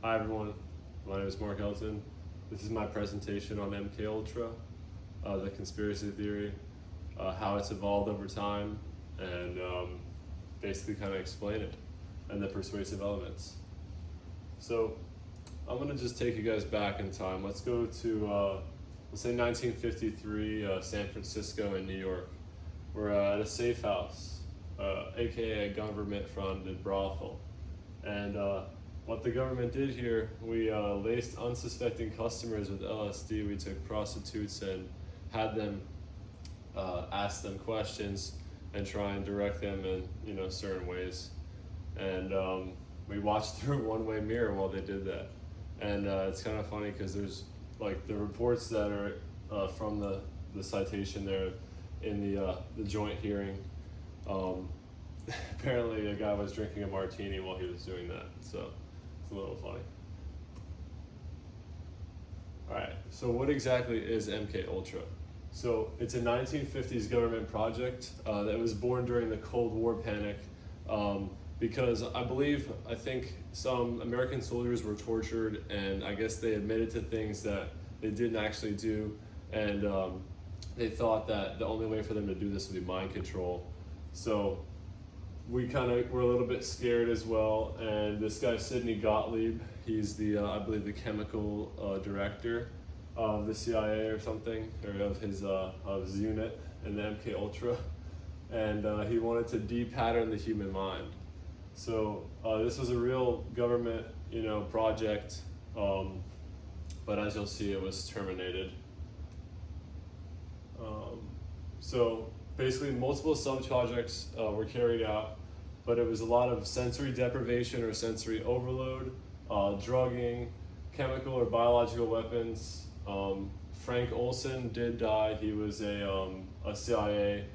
Hi everyone, my name is Mark Elton. This is my presentation on Mkultra, the conspiracy theory, how it's evolved over time, and basically kind of explain it, and the persuasive elements. So I'm gonna just take you guys back in time. Let's go to, let's say 1953, San Francisco and New York. We're at a safe house, AKA a government-funded brothel. And what the government did here, we laced unsuspecting customers with LSD. We took prostitutes and had them ask them questions and try and direct them in certain ways. And we watched through a one-way mirror while they did that. And it's kind of funny because there's like the reports that are from the citation there in the joint hearing. Apparently a guy was drinking a martini while he was doing that, so it's a little funny. All right, so what exactly is Mkultra? So it's a 1950s government project that was born during the Cold War panic because I think some American soldiers were tortured, and I guess they admitted to things that they didn't actually do, and they thought that the only way for them to do this would be mind control. So we kind of were a little bit scared as well, and this guy Sidney Gottlieb, he's the I believe the chemical director of the CIA or something, or of his unit in the Mkultra, and he wanted to de-pattern the human mind. So this was a real government project, but as you'll see, it was terminated. So basically multiple sub-projects were carried out, but it was a lot of sensory deprivation or sensory overload, drugging, chemical or biological weapons. Frank Olson did die. He was a CIA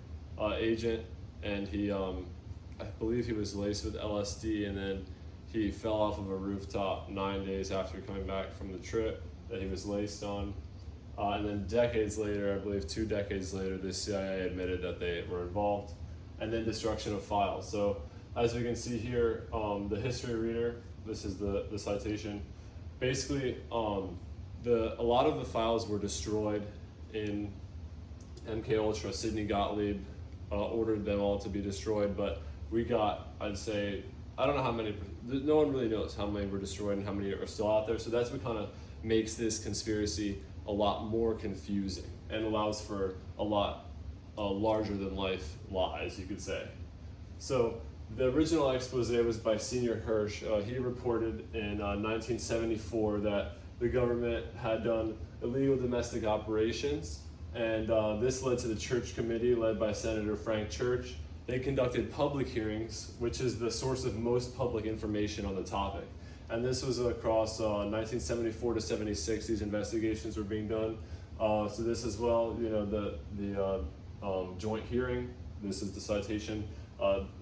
agent, and he, I believe he was laced with LSD, and then he fell off of a rooftop 9 days after coming back from the trip that he was laced on. And then decades later, I believe 2 decades later, the CIA admitted that they were involved. And then destruction of files. So as we can see here, the history reader, this is the citation. Basically, a lot of the files were destroyed in Mkultra. Sidney Gottlieb ordered them all to be destroyed, but we got, I'd say, I don't know how many, no one really knows how many were destroyed and how many are still out there. So that's what kind of makes this conspiracy a lot more confusing and allows for a lot larger than life lies, you could say. So the original expose was by Senior Hirsch. He reported in 1974 that the government had done illegal domestic operations, and this led to the Church Committee led by Senator Frank Church. They conducted public hearings, which is the source of most public information on the topic. And this was across 1974 to 76. These investigations were being done. So this as well, the joint hearing. This is the citation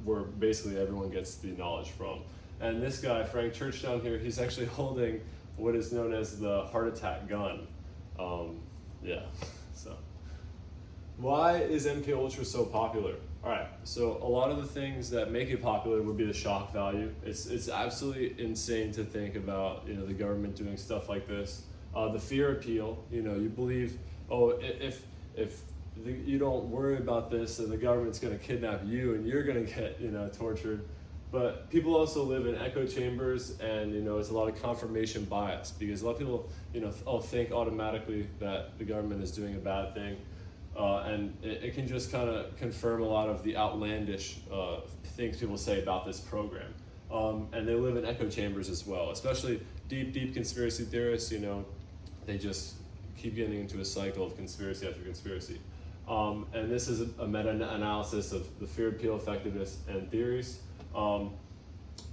where basically everyone gets the knowledge from. And this guy, Frank Church down here, he's actually holding what is known as the heart attack gun. Yeah. So why is Mkultra so popular? All right, so a lot of the things that make it popular would be the shock value. It's absolutely insane to think about the government doing stuff like this. The fear appeal, you believe, oh, if you don't worry about this, then the government's going to kidnap you and you're going to get tortured. But people also live in echo chambers, and it's a lot of confirmation bias, because a lot of people think automatically that the government is doing a bad thing. And it can just kind of confirm a lot of the outlandish things people say about this program. And they live in echo chambers as well, especially deep conspiracy theorists, they just keep getting into a cycle of conspiracy after conspiracy. And this is a meta-analysis of the fear appeal, effectiveness, and theories. And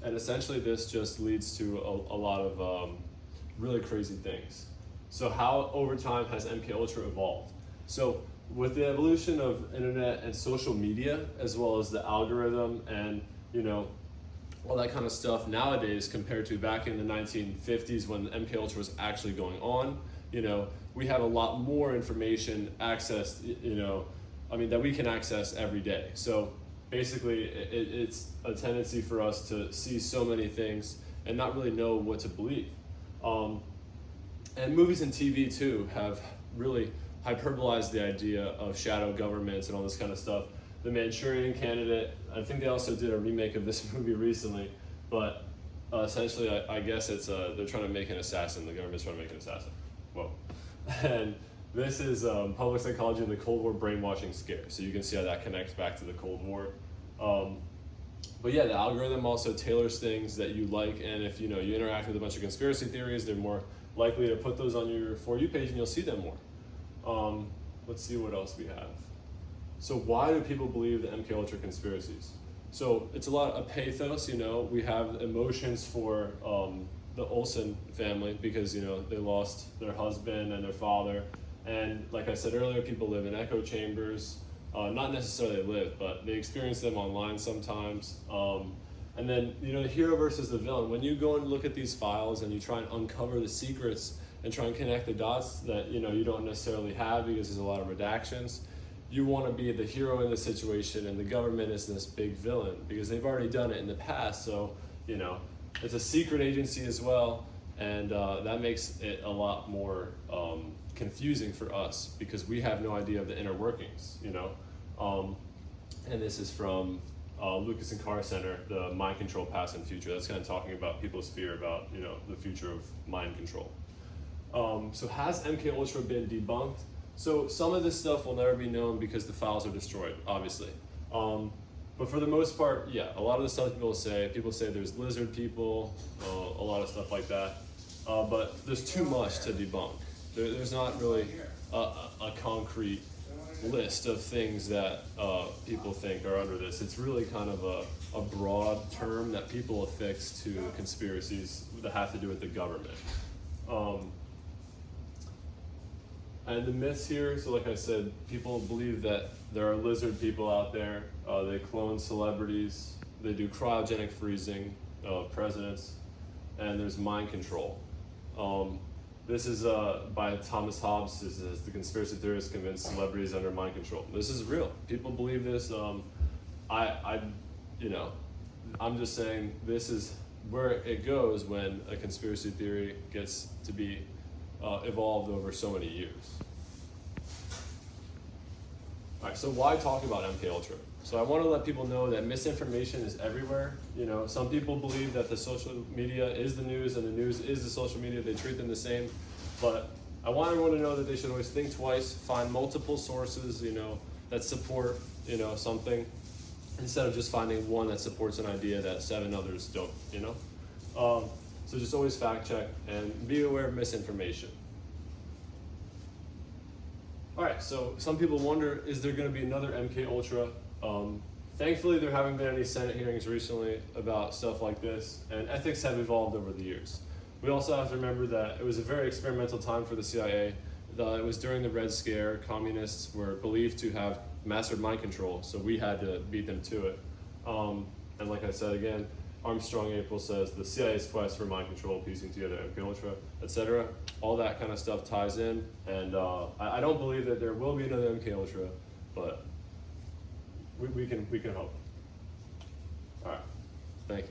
essentially this just leads to a lot of really crazy things. So how over time has Mkultra evolved? So with the evolution of internet and social media, as well as the algorithm and all that kind of stuff nowadays compared to back in the 1950s when Mkultra was actually going on, we have a lot more information accessed, that we can access every day. So basically it's a tendency for us to see so many things and not really know what to believe. And movies and TV too have really hyperbolized the idea of shadow governments and all this kind of stuff. The Manchurian Candidate, I think they also did a remake of this movie recently, but essentially I guess it's they're trying to make an assassin, the government's trying to make an assassin. Whoa. And this is public psychology and the Cold War brainwashing scare, so you can see how that connects back to the Cold War. But yeah, the algorithm also tailors things that you like, and if you interact with a bunch of conspiracy theories, they're more likely to put those on your For You page and you'll see them more. Let's see what else we have. So why do people believe the MKUltra conspiracies? So it's a lot of pathos, we have emotions for the Olsen family because, they lost their husband and their father. And like I said earlier, people live in echo chambers. Not necessarily live, but they experience them online sometimes. And then, the hero versus the villain. When you go and look at these files and you try and uncover the secrets and try and connect the dots that, you don't necessarily have because there's a lot of redactions, you want to be the hero in the situation and the government is this big villain because they've already done it in the past. So, it's a secret agency as well. And that makes it a lot more confusing for us because we have no idea of the inner workings, and this is from Lucas and Carr Center, the Mind Control Past and Future. That's kind of talking about people's fear about, the future of mind control. So has MKUltra been debunked? So some of this stuff will never be known because the files are destroyed, obviously. But for the most part, yeah, a lot of the stuff people say there's lizard people, a lot of stuff like that. But there's too much to debunk. There's not really a concrete list of things that people think are under this. It's really kind of a broad term that people affix to conspiracies that have to do with the government. And the myths here, so like I said, people believe that there are lizard people out there. They clone celebrities. They do cryogenic freezing of presidents. And there's mind control. This is by Thomas Hobbes. This is the conspiracy theorists convince celebrities under mind control. This is real. People believe this. I'm just saying this is where it goes when a conspiracy theory gets to be evolved over so many years. All right, so why talk about MKUltra? So I want to let people know that misinformation is everywhere. Some people believe that the social media is the news and the news is the social media. They treat them the same. But I want everyone to know that they should always think twice, find multiple sources, that support, something, instead of just finding one that supports an idea that 7 others don't, So just always fact check and be aware of misinformation. All right, so some people wonder, is there going to be another MKUltra? Thankfully, there haven't been any Senate hearings recently about stuff like this, and ethics have evolved over the years. We also have to remember that it was a very experimental time for the CIA. It was during the Red Scare. Communists were believed to have mastered mind control, so we had to beat them to it. And like I said again, Armstrong April says the CIA's quest for mind control, piecing together MKUltra, etc. All that kind of stuff ties in, and I don't believe that there will be another MKUltra, but we can hope. All right.